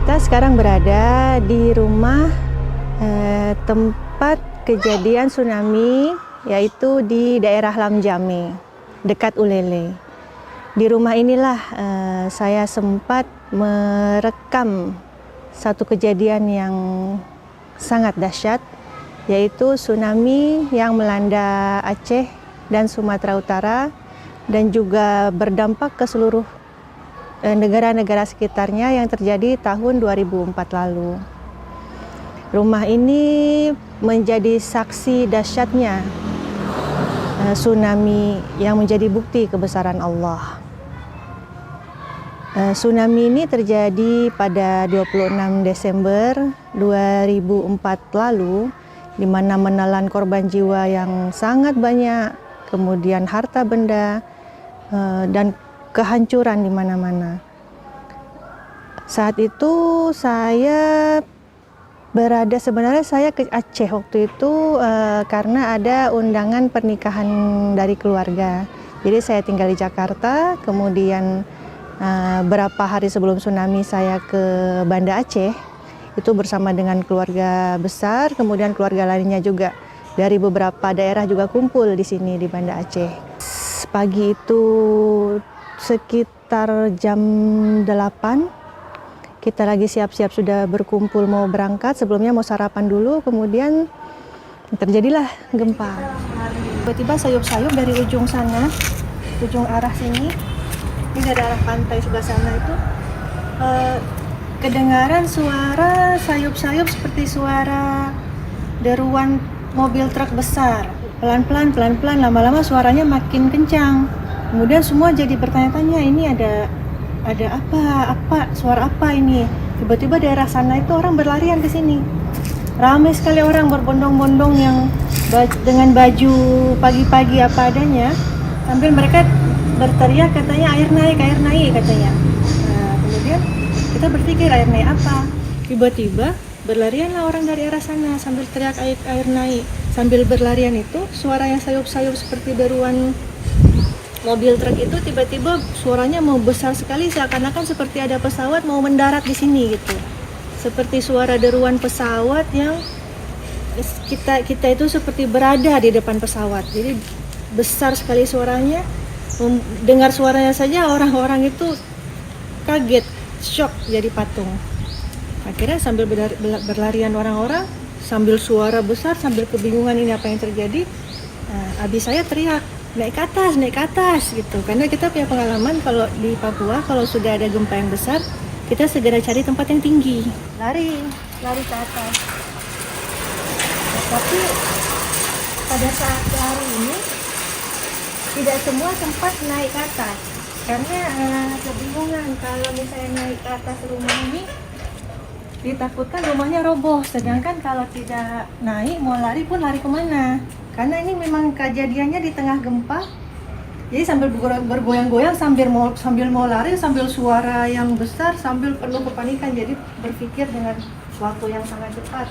Kita sekarang berada di rumah tempat kejadian tsunami, yaitu di daerah Lamjame, dekat Ulele. Di rumah inilah saya sempat merekam satu kejadian yang sangat dahsyat, yaitu tsunami yang melanda Aceh dan Sumatera Utara dan juga berdampak ke seluruh negara-negara sekitarnya yang terjadi tahun 2004 lalu. Rumah ini menjadi saksi dahsyatnya tsunami yang menjadi bukti kebesaran Allah. Tsunami ini terjadi pada 26 Desember 2004 lalu, di mana menelan korban jiwa yang sangat banyak, kemudian harta benda dan kehancuran di mana-mana. Saat itu sebenarnya saya ke Aceh waktu itu karena ada undangan pernikahan dari keluarga. Jadi saya tinggal di Jakarta, kemudian berapa hari sebelum tsunami saya ke Banda Aceh, itu bersama dengan keluarga besar, kemudian keluarga lainnya juga dari beberapa daerah juga kumpul di sini di Banda Aceh. Pagi itu sekitar jam 8, kita lagi siap-siap sudah berkumpul mau berangkat, sebelumnya mau sarapan dulu, kemudian terjadilah gempa. Tiba-tiba sayup-sayup dari ujung sana, ujung arah sini, ini dari arah pantai sebelah sana itu, kedengaran suara sayup-sayup seperti suara deruan mobil truk besar. Pelan-pelan, lama-lama suaranya makin kencang. Kemudian semua jadi bertanya-tanya, ini ada apa, suara apa ini? Tiba-tiba daerah sana itu orang berlarian ke sini. Ramai sekali orang berbondong-bondong yang dengan baju pagi-pagi apa adanya, sambil mereka berteriak katanya air naik katanya. Nah, kemudian kita berpikir air naik apa? Tiba-tiba berlarianlah orang dari arah sana sambil teriak air naik. Sambil berlarian itu suara yang sayup-sayup seperti deruan mobil truk itu tiba-tiba suaranya mau besar sekali, seakan-akan seperti ada pesawat mau mendarat di sini gitu. Seperti suara deruan pesawat yang kita itu seperti berada di depan pesawat. Jadi besar sekali suaranya. Dengar suaranya saja orang-orang itu kaget, shock jadi patung. Akhirnya sambil berlarian orang-orang, sambil suara besar, sambil kebingungan ini apa yang terjadi, abi saya teriak, naik ke atas gitu. Karena kita punya pengalaman kalau di Papua, kalau sudah ada gempa yang besar, kita segera cari tempat yang tinggi, lari ke atas. Tapi pada saat lari ini, tidak semua sempat naik ke atas. Karena kebingungan kalau misalnya naik ke atas rumah ini, ditakutkan rumahnya roboh, sedangkan kalau tidak naik mau lari pun lari kemana? Karena ini memang kejadiannya di tengah gempa, jadi sambil bergoyang-goyang sambil mau lari, sambil suara yang besar, sambil penuh kepanikan, jadi berpikir dengan waktu yang sangat cepat.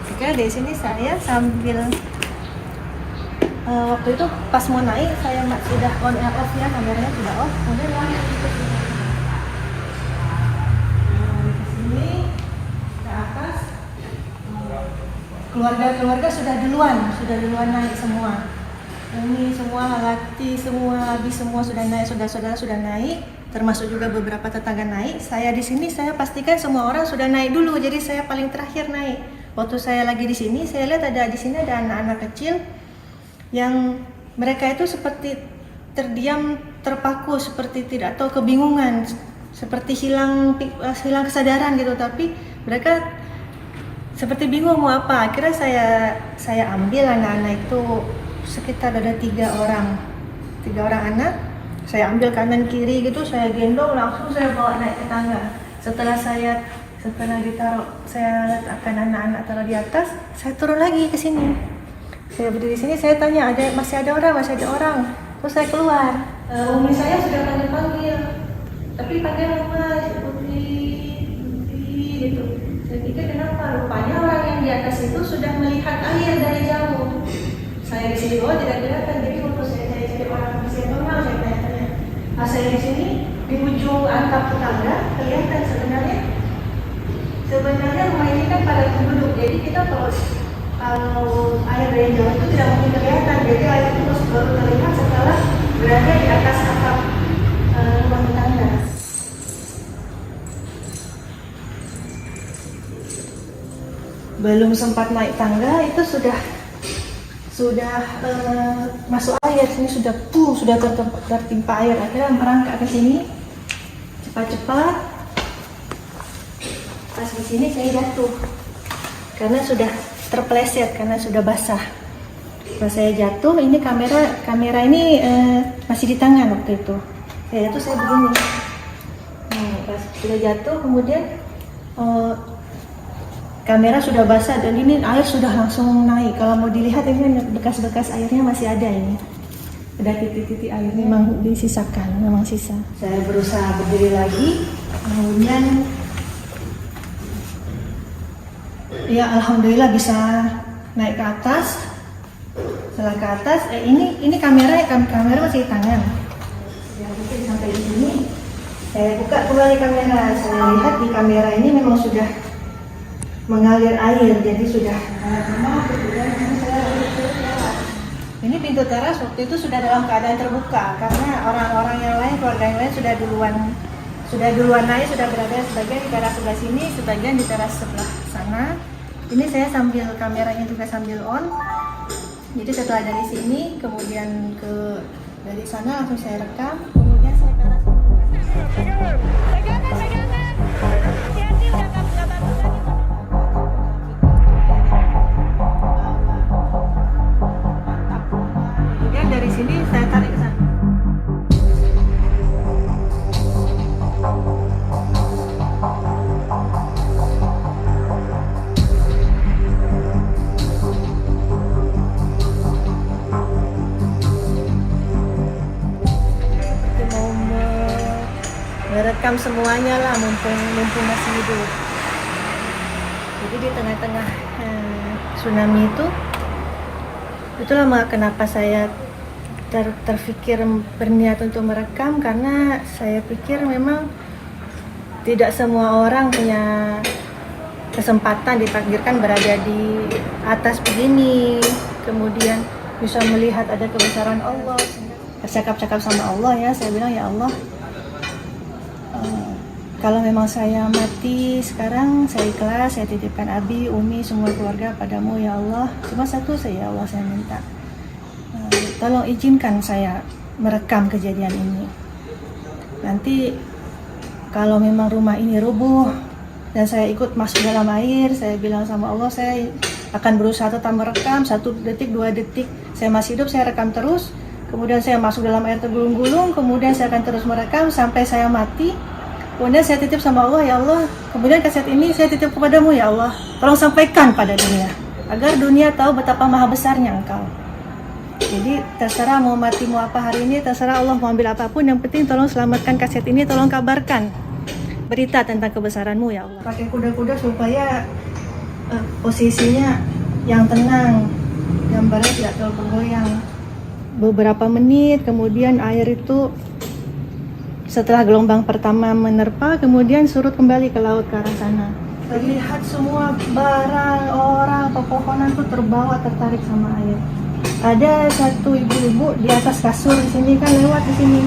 Oke, di sini saya sambil waktu itu pas mau naik saya sudah on and off ya, kameranya sudah off, kemudian lari ke sini. Keluarga sudah duluan naik semua. Ini semua Halati, semua Abi semua sudah naik, saudara-saudara sudah naik, termasuk juga beberapa tetangga naik. Saya di sini saya pastikan semua orang sudah naik dulu, jadi saya paling terakhir naik. Waktu saya lagi di sini, saya lihat di sini ada anak-anak kecil yang mereka itu seperti terdiam, terpaku, seperti tidak tahu, kebingungan, seperti hilang kesadaran gitu, tapi mereka seperti bingung mau apa. Akhirnya saya ambil anak-anak itu, sekitar ada 3 orang anak, saya ambil kanan kiri gitu, saya gendong, langsung saya bawa naik ke tangga. Setelah ditaruh, saya letakkan anak-anak taruh di atas, saya turun lagi ke sini. Saya berdiri di sini, saya tanya masih ada orang, terus saya keluar. Umi saya sudah panggil, tapi panggil Mas Putri gitu. Saya pikir kenapa? Rupanya orang yang di atas itu sudah melihat air dari jauh. Saya di sini bawah tidak kelihatan, jadi waktu saya cari orang saya tanya. Saya di sini di ujung atap tetangga kelihatan sebenarnya Sebenarnya rumah ini kan pada penduduk, jadi kita kalau air dari jauh itu tidak mungkin kelihatan, jadi air itu baru terlihat setelah berada di atas atap rumah tetangga. Belum sempat naik tangga itu sudah masuk air. Sini sudah tertimpa air. Akhirnya merangkak ke sini cepat-cepat. Pas di sini saya jatuh karena sudah terpeleset, karena sudah basah. Pas saya jatuh, ini kamera ini masih di tangan waktu itu. Saya jatuh, saya begini. Nah, pas sudah jatuh, kemudian kamera sudah basah dan ini air sudah langsung naik. Kalau mau dilihat ini bekas-bekas airnya masih ada ini. Ada titik-titik air memang disisakan, memang sisa. Saya berusaha berdiri lagi, kemudian ya alhamdulillah bisa naik ke atas. Setelah ke atas, ini kamera masih di tangan. Sampai di sini, saya buka kembali kamera. Saya lihat di kamera ini memang sudah mengalir air, jadi sudah. Ini pintu teras waktu itu sudah dalam keadaan terbuka karena orang-orang yang lain, keluarga yang lain sudah duluan naik, sudah berada sebagian di teras sebelah sini, sebagian di teras sebelah sana. Ini saya sambil kameranya juga sambil on. Jadi setelah dari sini, kemudian dari sana langsung saya rekam, kemudian saya ke arah sini. Pegangan. Hati-hati udah nggak bagus lagi. Kemudian dari sini saya tarik ke sana. Merekam semuanya lah, mumpung masih hidup. Jadi di tengah-tengah tsunami itulah kenapa saya terfikir berniat untuk merekam, karena saya pikir memang tidak semua orang punya kesempatan ditakdirkan berada di atas begini, kemudian bisa melihat ada kebesaran Allah. Cakap-cakap sama Allah ya, saya bilang ya Allah, kalau memang saya mati sekarang, saya ikhlas, saya titipkan Abi, Umi, semua keluarga padamu ya Allah. Cuma satu saya, ya Allah, saya minta, tolong izinkan saya merekam kejadian ini. Nanti kalau memang rumah ini rubuh dan saya ikut masuk dalam air, saya bilang sama Allah, saya akan berusaha tetap merekam 1 detik, 2 detik. Saya masih hidup, saya rekam terus. Kemudian saya masuk dalam air tergulung-gulung, kemudian saya akan terus merekam sampai saya mati. Kemudian saya titip sama Allah, ya Allah, kemudian kaset ini saya titip kepadamu ya Allah, tolong sampaikan pada dunia, agar dunia tahu betapa maha besarnya Engkau. Jadi terserah mau mati mau apa hari ini, terserah Allah mau ambil apapun, yang penting tolong selamatkan kaset ini, tolong kabarkan berita tentang kebesaranmu ya Allah. Pakai kuda-kuda supaya posisinya yang tenang, gambarnya tidak terlalu bergoyang. Beberapa menit kemudian air itu setelah gelombang pertama menerpa, kemudian surut kembali ke laut ke arah sana. Terlihat semua barang, orang, pepohonan itu tertarik sama air. Ada satu ibu-ibu di atas kasur di sini, kan lewat di sini.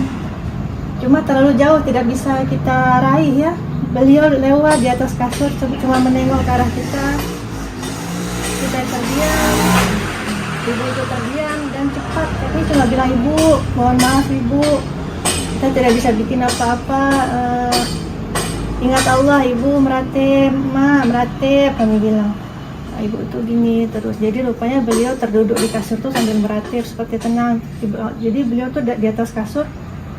Cuma terlalu jauh, tidak bisa kita raih ya. Beliau lewat di atas kasur, cuma menengok ke arah kita. Kita terdiam, ibu itu terdiam dan cepat. Tapi cuma bilang, ibu, mohon maaf ibu, kita tidak bisa bikin apa-apa, ingat Allah ibu, meratip, kami bilang. Nah, ibu itu gini terus, jadi rupanya beliau terduduk di kasur tuh sambil meratip seperti tenang. Jadi beliau tuh di atas kasur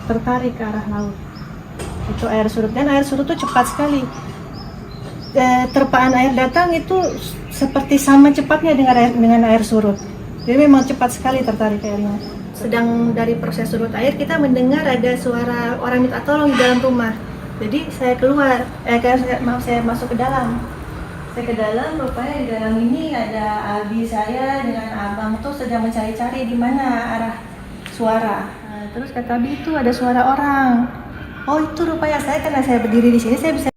tertarik ke arah laut. Itu air surut, dan air surut tuh cepat sekali. Terpaan air datang itu seperti sama cepatnya dengan air surut. Jadi memang cepat sekali tertarik airnya. Sedang dari proses surut air, kita mendengar ada suara orang minta tolong di dalam rumah. Jadi saya keluar, saya masuk ke dalam. Saya ke dalam, rupanya di dalam ini ada abi saya dengan abang tuh sedang mencari-cari di mana arah suara. Nah, terus kata abi itu ada suara orang. Oh itu rupanya saya, karena saya berdiri di sini, saya bisa